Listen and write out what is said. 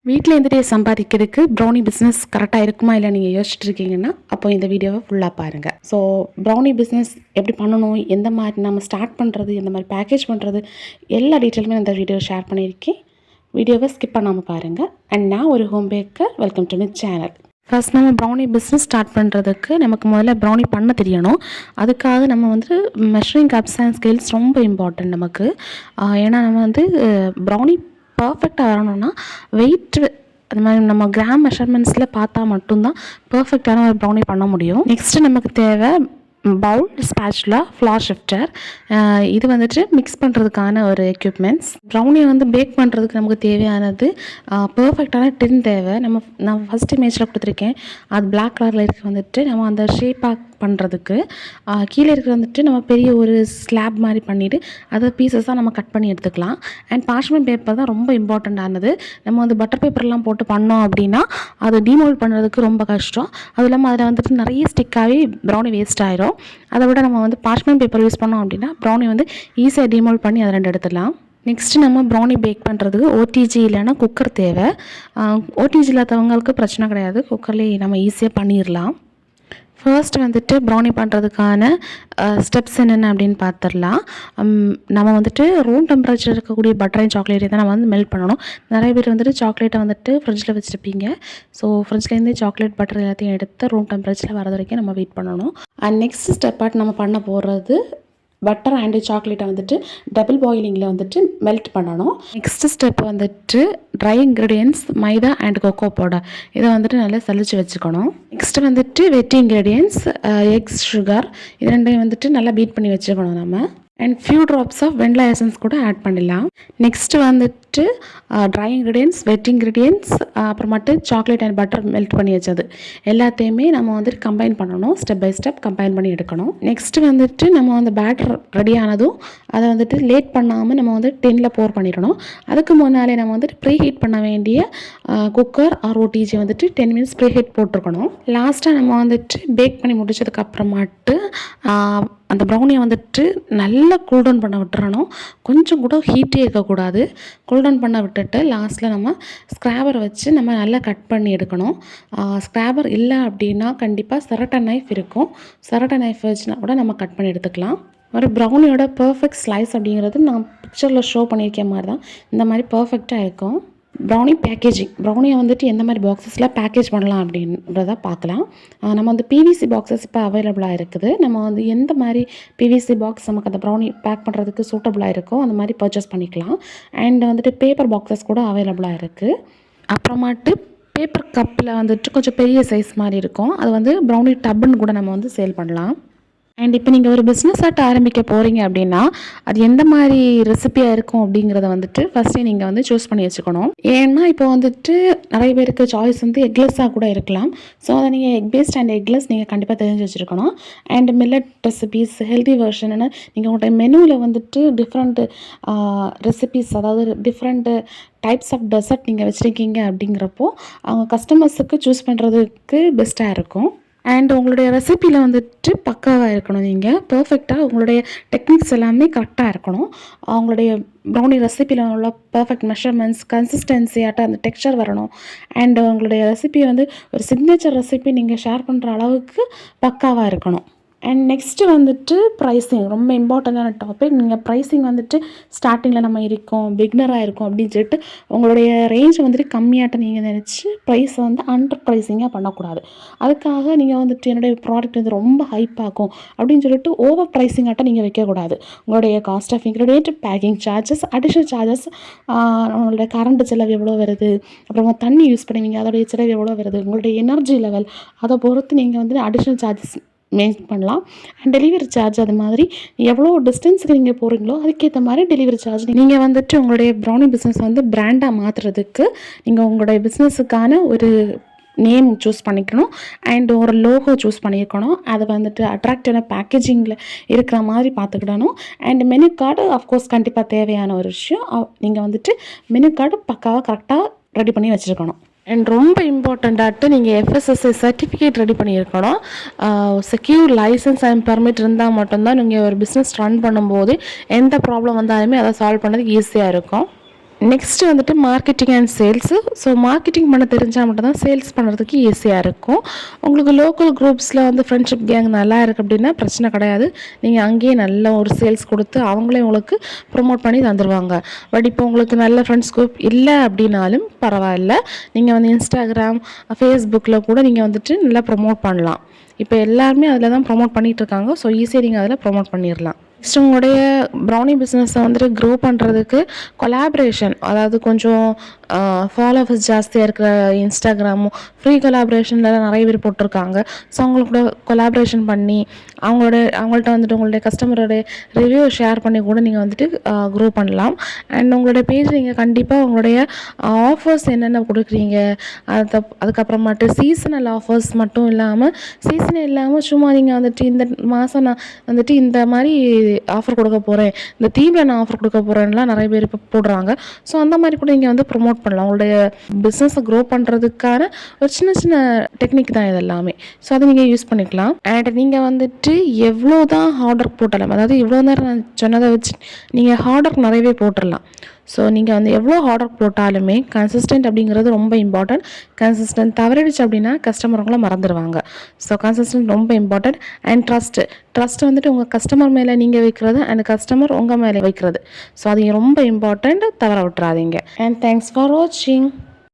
வீட்டில் இருந்துகிட்டே சம்பாதிக்கிறதுக்கு ப்ரௌனி பிஸ்னஸ் கரெக்டாக இருக்குமா இல்லை நீங்கள் யோசிச்சுட்டு இருக்கீங்கன்னா அப்போ இந்த வீடியோவை ஃபுல்லாக பாருங்கள். ஸோ ப்ரௌனி பிஸ்னஸ் எப்படி பண்ணணும், எந்த மாதிரி நம்ம ஸ்டார்ட் பண்ணுறது, எந்த மாதிரி பேக்கேஜ் பண்ணுறது, எல்லா டீட்டெயிலுமே இந்த வீடியோ ஷேர் பண்ணியிருக்கேன். வீடியோவை ஸ்கிப் பண்ணாமல் பாருங்கள். அண்ட் நான் ஒரு home Baker. Welcome to my channel. First நம்ம ப்ரௌனி பிஸ்னஸ் ஸ்டார்ட் பண்ணுறதுக்கு நமக்கு முதல்ல ப்ரௌனி பண்ண தெரியணும். அதுக்காக நம்ம வந்து மெஷரிங் கப்ஸ் அண்ட் ஸ்கேல்ஸ் ரொம்ப இம்பார்ட்டன்ட் நமக்கு. ஏன்னா நம்ம வந்து ப்ரௌனி பர்ஃபெக்டாக வரணும்னா வெயிட் அது மாதிரி நம்ம கிராம் மெஷர்மெண்ட்ஸில் பார்த்தா மட்டும்தான் பர்ஃபெக்டான ஒரு ப்ரௌனி பண்ண முடியும். நெக்ஸ்ட்டு நமக்கு தேவை பவுல், ஸ்பேச்சுலா, ஃப்ளார் ஷிஃப்டர். இது வந்துட்டு மிக்ஸ் பண்ணுறதுக்கான ஒரு எக்யூப்மெண்ட்ஸ். ப்ரௌனியை வந்து பேக் பண்ணுறதுக்கு நமக்கு தேவையானது பர்ஃபெக்டான டின் தேவை. நான் ஃபஸ்ட் இமேஜில் கொடுத்துருக்கேன், அது பிளாக் கலரில் இருக்க வந்துட்டு நம்ம அந்த ஷேப்பாக பண்ணுறதுக்கு. கீழே இருக்கிற வந்துட்டு நம்ம பெரிய ஒரு ஸ்லாப் மாதிரி பண்ணிவிட்டு அதை பீசஸாக நம்ம கட் பண்ணி எடுத்துக்கலாம். அண்ட் பார்ச்மெண்ட் பேப்பர் தான் ரொம்ப இம்பார்ட்டண்ட்டானது. நம்ம வந்து பட்டர் பேப்பர்லாம் போட்டு பண்ணோம் அப்படின்னா அதை டீமோல்ட் பண்ணுறதுக்கு ரொம்ப கஷ்டம். அதுவும் இல்லாமல் அதில் வந்துட்டு நிறைய ஸ்டிக்காகவே ப்ரௌனி வேஸ்ட் ஆயிரும். அதை விட நம்ம வந்து பார்ச்மெண்ட் பேப்பர் யூஸ் பண்ணோம் அப்படின்னா ப்ரௌனி வந்து ஈஸியாக டீமோல்ட் பண்ணி அதை 2 எடுத்துடலாம். நெக்ஸ்ட்டு நம்ம ப்ரௌனி பேக் பண்ணுறதுக்கு ஓடிஜி இல்லைன்னா குக்கர் தேவை. ஓடிஜி இல்லாதவங்களுக்கு பிரச்சனை கிடையாது, குக்கர்லேயே நம்ம ஈஸியாக பண்ணிடலாம். ஃபர்ஸ்ட் வந்துட்டு ப்ரௌனி பண்ணுறதுக்கான ஸ்டெப்ஸ் என்னென்ன அப்படின்னு பார்த்துடலாம். நம்ம வந்துட்டு ரூம் டெம்பரேச்சர் இருக்கக்கூடிய பட்டர் அண்ட் சாக்லேட்டை தான் நம்ம வந்து மெல்ட் பண்ணணும். நிறைய பேர் வந்துட்டு சாக்லேட்டை வந்துட்டு ஃப்ரிட்ஜில் வச்சுருப்பீங்க. ஸோ ஃப்ரிட்ஜ்லேருந்து சாக்லேட் பட்டர் எல்லாத்தையும் எடுத்து ரூம் டெம்பரேச்சரில் வர வரைக்கும் நம்ம வெயிட் பண்ணணும். அண்ட் நெக்ஸ்ட் ஸ்டெப்பாக நம்ம பண்ண போகிறது பட்டர் அண்டு சாக்லேட்டை வந்துட்டு டபுள் பாயிலிங்கில் வந்துட்டு மெல்ட் பண்ணணும். நெக்ஸ்ட் ஸ்டெப் வந்துட்டு dry ingredients maida and cocoa powder இதை வந்துட்டு நல்லா சலிச்சு வச்சுக்கணும். நெக்ஸ்ட்டு வந்துட்டு வெட்டி இன்க்ரீடியன்ட்ஸ் எக்ஸ், சுகர் இது ரெண்டையும் வந்துட்டு நல்லா பீட் பண்ணி வச்சுக்கணும் நம்ம. And few drops of vanilla essence கூட ஆட் பண்ணிடலாம். நெக்ஸ்ட்டு வந்துட்டு ட்ரை இன்க்ரீடியன்ட்ஸ், வெட் இன்க்ரீடியன்ட்ஸ், அப்புறமாட்டு சாக்லேட் அண்ட் பட்டர் மெல்ட் பண்ணி வச்சது எல்லாத்தையுமே நம்ம வந்துட்டு கம்பைன் பண்ணணும். ஸ்டெப் பை ஸ்டெப் கம்பைன் பண்ணி எடுக்கணும். நெக்ஸ்ட்டு வந்துட்டு நம்ம அந்த பேட்டர் ரெடி ஆனதும் அதை வந்துட்டு லேட் பண்ணாமல் நம்ம வந்து டின்னில் போர் பண்ணிடணும். அதுக்கு முன்னாலே நம்ம வந்துட்டு ப்ரீ ஹீட் பண்ண வேண்டிய குக்கர் ஆர் ஓடிஜி வந்துட்டு 10 மினிட்ஸ் ப்ரீ ஹீட் போட்டிருக்கணும். லாஸ்ட்டாக நம்ம வந்துட்டு பேக் பண்ணி முடிச்சதுக்கு அப்புறமாட்டு அந்த ப்ரௌனியை வந்துட்டு நல்லா கூல்டவுன் பண்ண விட்டுறணும். கொஞ்சம் கூட ஹீட்டே இருக்கக்கூடாது. கூல்டவுன் பண்ண விட்டுட்டு லாஸ்ட்டில் நம்ம ஸ்க்ராபரை வச்சு நம்ம நல்லா கட் பண்ணி எடுக்கணும். ஸ்க்ராபர் இல்லை அப்படின்னா கண்டிப்பாக சரட்டை நைஃப் இருக்கும். சரட்டை நைஃப் வச்சுனா கூட நம்ம கட் பண்ணி எடுத்துக்கலாம். ஒரு ப்ரௌனியோட பர்ஃபெக்ட் ஸ்லைஸ் அப்படிங்கிறது நான் பிக்சரில் ஷோ பண்ணியிருக்க மாதிரி தான் இந்த மாதிரி பர்ஃபெக்டாக இருக்கும். ப்ரௌனி பேக்கேஜிங், ப்ரௌனியை வந்துட்டு எந்த மாதிரி பாக்ஸஸில் பேக்கேஜ் பண்ணலாம் அப்படின்றத பார்க்கலாம். நம்ம வந்து பிவிசி பாக்ஸஸ் இப்போ அவைலபிளாக இருக்குது. நம்ம வந்து எந்த மாதிரி பிவிசி பாக்ஸ் நமக்கு அந்த ப்ரௌனி பேக் பண்ணுறதுக்கு சூட்டபுளாக இருக்கோ அந்த மாதிரி பர்ச்சேஸ் பண்ணிக்கலாம். அண்ட் வந்துட்டு பேப்பர் பாக்ஸஸ் கூட அவைலபிளாக இருக்குது. அப்புறமாட்டு பேப்பர் கப்பில் வந்துட்டு கொஞ்சம் பெரிய சைஸ் மாதிரி இருக்கும். அது வந்து ப்ரௌனி டப்புன்னு கூட நம்ம வந்து சேல் பண்ணலாம். அண்ட் இப்போ நீங்கள் ஒரு பிஸ்னஸ் ஆரம்பிக்க போகிறீங்க அப்படின்னா அது எந்த மாதிரி ரெசிபியாக இருக்கும் அப்படிங்கிறத வந்துட்டு ஃபஸ்ட்டே நீங்கள் வந்து சூஸ் பண்ணி வச்சுக்கணும். ஏன்னா இப்போ வந்துட்டு நிறைய பேருக்கு சாய்ஸ் வந்து எக்லெஸ்ஸாக கூட இருக்கலாம். ஸோ அதை நீங்கள் எக் பேஸ்ட் அண்ட் எக்லெஸ் நீங்கள் கண்டிப்பாக தெரிஞ்சு வச்சுருக்கணும். அண்ட் மில்லட் ரெசிபீஸ், ஹெல்தி வெர்ஷன்னு நீங்கள் உங்களோட மெனுவில் வந்துட்டு டிஃப்ரெண்ட் ரெசிபீஸ், அதாவது டிஃப்ரெண்ட்டு டைப்ஸ் ஆஃப் டெசர்ட் நீங்கள் வச்சுருக்கீங்க அப்படிங்கிறப்போ அவங்க கஸ்டமர்ஸுக்கு சூஸ் பண்ணுறதுக்கு பெஸ்ட்டாக இருக்கும். அண்ட் உங்களுடைய ரெசிப்பியில் வந்துட்டு பக்காவாக இருக்கணும். நீங்கள் பர்ஃபெக்டாக உங்களுடைய டெக்னிக்ஸ் எல்லாமே கரெக்டாக இருக்கணும். அவங்களுடைய ப்ரௌனி ரெசிப்பியில் உள்ள பர்ஃபெக்ட் மெஷர்மெண்ட்ஸ், கன்சிஸ்டன்சியாட்ட அந்த டெக்ஸ்சர் வரணும். அண்ட் உங்களுடைய ரெசிபி வந்து ஒரு சிக்னேச்சர் ரெசிபி நீங்கள் ஷேர் பண்ணுற அளவுக்கு பக்காவாக இருக்கணும். அண்ட் நெக்ஸ்ட்டு வந்துட்டு ப்ரைஸிங் ரொம்ப இம்பார்ட்டண்டான டாபிக். நீங்கள் ப்ரைஸிங் வந்துட்டு ஸ்டார்டிங்கில் நம்ம இருக்கோம், பிக்னராக இருக்கும் அப்படின்னு சொல்லிட்டு உங்களுடைய ரேஞ்ச் வந்துட்டு கம்மியாட்ட நீங்கள் நினச்சி ப்ரைஸை வந்து அண்டர் ப்ரைஸிங்காக பண்ணக்கூடாது. அதுக்காக நீங்கள் வந்துட்டு என்னுடைய ப்ராடக்ட் வந்து ரொம்ப ஹைப் ஆகும் அப்படின்னு சொல்லிட்டு ஓவர் ப்ரைஸிங்காட்ட நீங்கள் வைக்கக்கூடாது. உங்களுடைய cost of ingredient, packing charges, additional charges, உங்களுடைய கரண்ட் செலவு எவ்வளோ வருது, அப்புறமா தண்ணி யூஸ் பண்ணுவீங்க அதோடைய செலவு எவ்வளோ வருது, உங்களுடைய எனர்ஜி லெவல் அதை பொறுத்து நீங்கள் வந்து அடிஷ்னல் சார்ஜஸ் மெயின்டைன் பண்ணலாம். அண்ட் டெலிவரி சார்ஜ் அது மாதிரி எவ்வளோ டிஸ்டன்ஸுக்கு நீங்கள் போகிறீங்களோ அதுக்கேற்ற மாதிரி டெலிவரி சார்ஜ். நீங்கள் வந்துட்டு உங்களுடைய ப்ரௌனி பிஸ்னஸ் வந்து பிராண்டாக மாற்றுறதுக்கு நீங்கள் உங்களுடைய பிஸ்னஸுக்கான ஒரு நேம் சூஸ் பண்ணிக்கணும். அண்ட் ஒரு லோகோ சூஸ் பண்ணியிருக்கணும். அதை வந்துட்டு அட்ராக்டிவான பேக்கேஜிங்கில் இருக்கிற மாதிரி பார்த்துக்கிடணும். அண்ட் மெனு கார்டு ஆஃப்கோர்ஸ் கண்டிப்பாக தேவையான ஒரு விஷயம். நீங்கள் வந்துட்டு மெனு கார்டு பக்காவாக கரெக்டாக ரெடி பண்ணி வச்சுருக்கணும். அண்ட் ரொம்ப இம்பார்ட்டண்ட்டாட்டு நீங்கள் எஃப்எஸ்எஸ்ஐ சர்டிஃபிகேட் ரெடி பண்ணியிருக்கணும். செக்யூர் லைசன்ஸ் அண்ட் பர்மிட் இருந்தால் மட்டும்தான் நீங்கள் ஒரு பிஸ்னஸ் ரன் பண்ணும்போது எந்த ப்ராப்ளம் வந்தாலுமே அதை சால்வ் பண்ணதுக்கு ஈஸியாக இருக்கும். நெக்ஸ்ட்டு வந்துட்டு marketing and sales. So marketing பண்ண தெரிஞ்சால் மட்டும் தான் சேல்ஸ் பண்ணுறதுக்கு ஈஸியாக இருக்கும். உங்களுக்கு லோக்கல் குரூப்ஸில் வந்து ஃப்ரெண்ட்ஷிப் கேங் நல்லா இருக்குது அப்படின்னா பிரச்சனை கிடையாது. நீங்கள் அங்கேயே நல்ல ஒரு சேல்ஸ் கொடுத்து அவங்களே உங்களுக்கு ப்ரொமோட் பண்ணி தந்துடுவாங்க. பட் இப்போ உங்களுக்கு நல்ல ஃப்ரெண்ட்ஸ் குரூப் இல்லை அப்படின்னாலும் பரவாயில்ல. நீங்கள் வந்து இன்ஸ்டாகிராம், ஃபேஸ்புக்கில் கூட நீங்கள் வந்துட்டு நல்லா ப்ரொமோட் பண்ணலாம். இப்போ எல்லாருமே அதில் தான் ப்ரொமோட் பண்ணிகிட்ருக்காங்க. ஸோ ஈஸியாக நீங்கள் அதில் ப்ரொமோட் பண்ணிடலாம். நெக்ஸ்ட் உங்களுடைய ப்ரௌனி பிஸ்னஸை வந்துட்டு க்ரோ பண்ணுறதுக்கு கொலாபரேஷன், அதாவது கொஞ்சம் ஃபாலோவர்ஸ் ஜாஸ்தியாக இருக்கிற இன்ஸ்டாகிராமும் ஃப்ரீ கொலாபரேஷனில் நிறைய பேர் போட்டிருக்காங்க. ஸோ அவங்களுக்கு கூட கொலாபரேஷன் பண்ணி அவங்கள்ட்ட வந்துட்டு உங்களுடைய கஸ்டமரோடைய ரிவ்யூ ஷேர் பண்ணி கூட நீங்கள் வந்துட்டு க்ரோ பண்ணலாம். அண்ட் உங்களுடைய பேஜ் நீங்கள் கண்டிப்பாக உங்களுடைய ஆஃபர்ஸ் என்னென்ன கொடுக்குறீங்க, அதுக்கப்புறமாட்டு சீசனல் ஆஃபர்ஸ் மட்டும் இல்லாமல் சும்மா நீங்கள் வந்துட்டு இந்த மாதம் நான் வந்துட்டு இந்த மாதிரி ஆஃபர் கொடுக்க போகிறேன், இந்த தீமில் நான் ஆஃபர் கொடுக்க போகிறேன்லாம் நிறைய பேர் இப்போ போடுறாங்க. ஸோ அந்த மாதிரி கூட நீங்கள் வந்து ப்ரொமோட் பண்ணலாம். உங்களுடைய பிஸ்னஸை க்ரோ பண்ணுறதுக்கான ஒரு சின்ன சின்ன டெக்னிக் தான் இது எல்லாமே. ஸோ அதை நீங்கள் யூஸ் பண்ணிக்கலாம். அண்ட் நீங்கள் வந்துட்டு எவ்வளோ தான் ஹார்ட் ஒர்க் போட்டாலும், அதாவது இவ்வளோ நேரம் நான் சொன்னதை வச்சு நீங்கள் ஹார்ட் ஒர்க் நிறையவே போட்டுடலாம். ஸோ நீங்கள் வந்து எவ்வளோ ஹார்ட் ஒர்க் போட்டாலுமே கன்சிஸ்டன்ட் அப்படிங்கிறது ரொம்ப இம்பார்ட்டன்ட். கன்சிஸ்டன்ட் தவறிடுச்சு அப்படின்னா கஸ்டமர் உங்களை மறந்துடுவாங்க. ஸோ கன்சிஸ்டன்ட் ரொம்ப இம்பார்ட்டன்ட். அண்ட் ட்ரஸ்ட் வந்துட்டு உங்கள் கஸ்டமர் மேலே நீங்கள் வைக்கிறது அண்ட் கஸ்டமர் உங்கள் மேலே வைக்கிறது. ஸோ அது ரொம்ப இம்பார்ட்டண்ட், தவற விட்டுறாதீங்க. அண்ட் தேங்க்ஸ் ஃபார் வாட்சிங்.